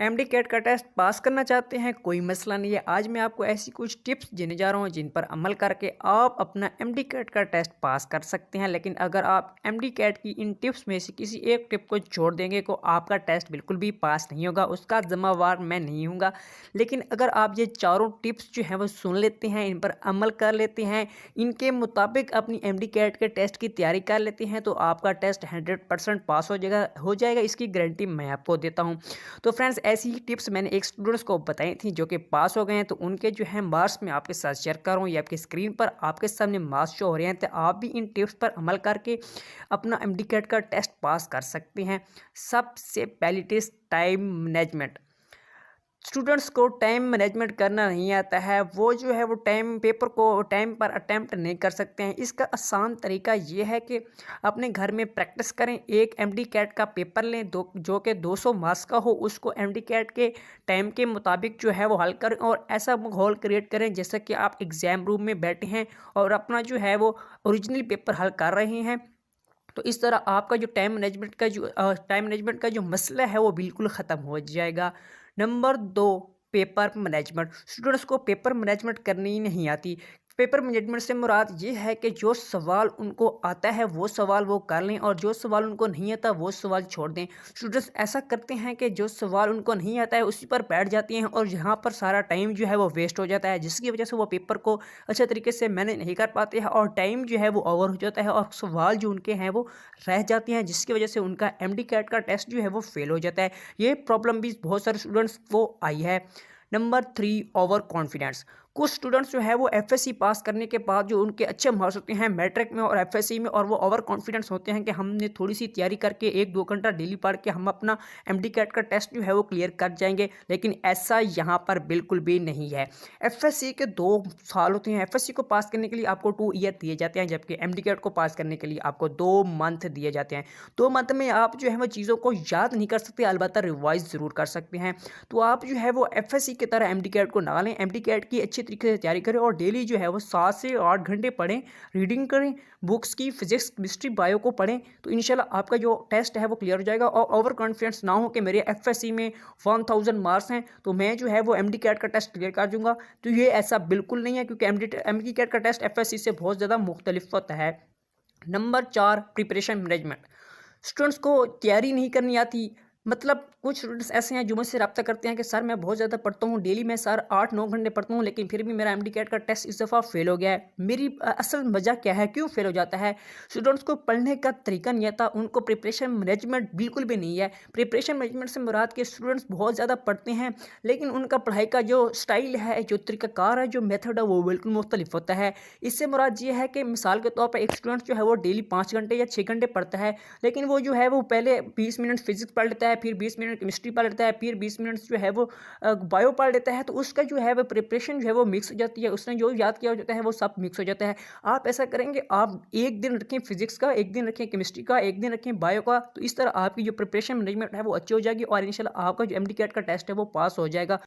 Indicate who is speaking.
Speaker 1: MD cat का test pass करना चाहते हैं, कोई मसला नहीं है। आज मैं आपको ऐसी कुछ टिप्स देने जा रहा हूं जिन पर अमल करके आप अपना एमडी कैट का टेस्ट पास कर सकते हैं। लेकिन अगर आप एमडी कैट की इन टिप्स में से किसी एक टिप को छोड़ देंगे तो आपका टेस्ट बिल्कुल भी पास नहीं होगा, उसका जिम्मेवार मैं नहीं हूँगा। लेकिन अगर आप ये चारों टिप्स जो हैं वो सुन लेते हैं, इन पर अमल कर लेते हैं, इनके मुताबिक अपनी एमडी कैट के टेस्ट की तैयारी कर लेते हैं तो आपका टेस्ट 100% पास हो जाएगा। इसकी गारंटी मैं आपको देता हूँ। तो फ्रेंड्स, ऐसी ही टिप्स मैंने एक स्टूडेंट्स को बताई थी जो कि पास हो गए हैं, तो उनके जो है मार्क्स मैं आपके साथ शेयर कर रहा हूँ। ये आपकी स्क्रीन पर आपके सामने मार्क्स शो हो रहे हैं, तो आप भी इन टिप्स पर अमल करके अपना एमडी कैट का टेस्ट पास कर सकते हैं। सबसे पहली टिप्स, टाइम मैनेजमेंट। स्टूडेंट्स को टाइम मैनेजमेंट करना नहीं आता है, वो जो है वो पेपर को टाइम पर अटैम्प्ट नहीं कर सकते हैं। इसका आसान तरीका ये है कि अपने घर में प्रैक्टिस करें। एक एमडी कैट का पेपर लें जो कि 200 मार्क्स का हो, उसको एमडी कैट के टाइम के मुताबिक जो है वो हल करें और ऐसा माहौल क्रिएट करें जैसे कि आप एग्ज़ाम रूम में बैठे हैं और अपना जो है वो ओरिजिनल पेपर हल कर रहे हैं। तो इस तरह आपका जो टाइम मैनेजमेंट का जो मसला है वो बिल्कुल ख़त्म हो जाएगा। Number 2, paper management. स्टूडेंट्स को पेपर मैनेजमेंट करनी ही नहीं आती। पेपर मैनेजमेंट से मुराद ये है कि जो सवाल उनको आता है वो सवाल वो कर लें और जो सवाल उनको नहीं आता वो सवाल छोड़ दें। स्टूडेंट्स ऐसा करते हैं कि जो सवाल उनको नहीं आता है उसी पर बैठ जाते हैं और यहाँ पर सारा टाइम जो है वो वेस्ट हो जाता है, जिसकी वजह से वो पेपर को अच्छे तरीके से मैनेज नहीं कर पाते हैं और टाइम जो है वो ओवर हो जाता है और सवाल जो उनके हैं वो रह जाते हैं, जिसकी वजह से उनका एमडी कैट का टेस्ट जो है वो फेल हो जाता है। ये प्रॉब्लम भी बहुत सारे स्टूडेंट्स को आई है। Number 3, over confidence. कुछ स्टूडेंट्स जो है वो एफएससी पास करने के बाद जो उनके अच्छे मार्क्स होते हैं मैट्रिक में और एफएससी में, और वो ओवर कॉन्फिडेंस होते हैं कि हमने थोड़ी सी तैयारी करके 1-2 घंटा डेली पढ़ के हम अपना एमडी कैट का टेस्ट जो है वो क्लियर कर जाएंगे। लेकिन ऐसा यहाँ पर बिल्कुल भी नहीं है। एफएससी के 2 साल होते हैं। एफएससी को पास करने के लिए आपको 2 ईयर दिए जाते हैं, जबकि एमडी कैट को पास करने के लिए आपको 2 मंथ दिए जाते हैं। 2 मंथ में आप जो है वो चीज़ों को याद नहीं कर सकते, अलबत्ता रिवाइज ज़रूर कर सकते हैं। तो आप जो है वो एफएससी की तरह एमडी कैट को ना लें, एमडी कैट की अच्छी तरीके से तैयारी करें और डेली जो है वो 7 से 8 घंटे पढ़ें, रीडिंग करें, बुक्स की फिजिक्स केमिस्ट्री बायो को पढ़ें, तो इंशाल्लाह आपका जो टेस्ट है वो क्लियर हो जाएगा। और ओवर कॉन्फिडेंस ना हो कि मेरे एफएससी में 1000 मार्क्स हैं तो मैं जो है वो एमडी कैट का टेस्ट क्लियर कर दूंगा, तो ये ऐसा बिल्कुल नहीं है, क्योंकि एमडी कैट का टेस्ट एफएससी से बहुत ज़्यादा मुख्तलिफ होता है। Number 4, preparation management. स्टूडेंट्स को तैयारी नहीं करनी आती। मतलब कुछ स्टूडेंट्स ऐसे हैं जो मुझसे रब्ता करते हैं कि सर मैं बहुत ज़्यादा पढ़ता हूँ, डेली मैं सर 8-9 घंटे पढ़ता हूँ, लेकिन फिर भी मेरा एमडी कैट का टेस्ट इस दफ़ा फेल हो गया है। मेरी असल वजह क्या है, क्यों फेल हो जाता है? स्टूडेंट्स को पढ़ने का तरीका नहीं आता, उनको प्रिपरेशन मैनेजमेंट बिल्कुल भी नहीं है। प्रिपरेशन मैनेजमेंट से मुराद के स्टूडेंट्स बहुत ज़्यादा पढ़ते हैं, लेकिन उनका पढ़ाई का जो स्टाइल है, जो तरीक़ाकार है, जो मेथड है, वो बिल्कुल मुख्तलिफ होता है। इससे मुराद ये है कि मिसाल के तौर पर एक स्टूडेंट जो है वो डेली 5 घंटे या 6 घंटे पढ़ता है, लेकिन वो जो है वो पहले 20 मिनट फिजिक्स पढ़ लेता है, फिर 20 मिनट केमिस्ट्री पढ़ लेता है, फिर 20 मिनट जो है वो बायो पढ़ लेता है, तो उसका जो है वो प्रिपरेशन जो है वो मिक्स हो जाती है, उसने जो याद किया होता है वो सब मिक्स हो जाता है। आप ऐसा करेंगे, आप एक दिन रखें फिजिक्स का, एक दिन रखें केमिस्ट्री का, एक दिन रखें बायो का, तो इस तरह आपकी जो प्रिपरेशन मैनेजमेंट है वो अच्छी हो जाएगी और इंशाल्लाह आपका जो एमडी कैट का टेस्ट है वो पास हो जाएगा।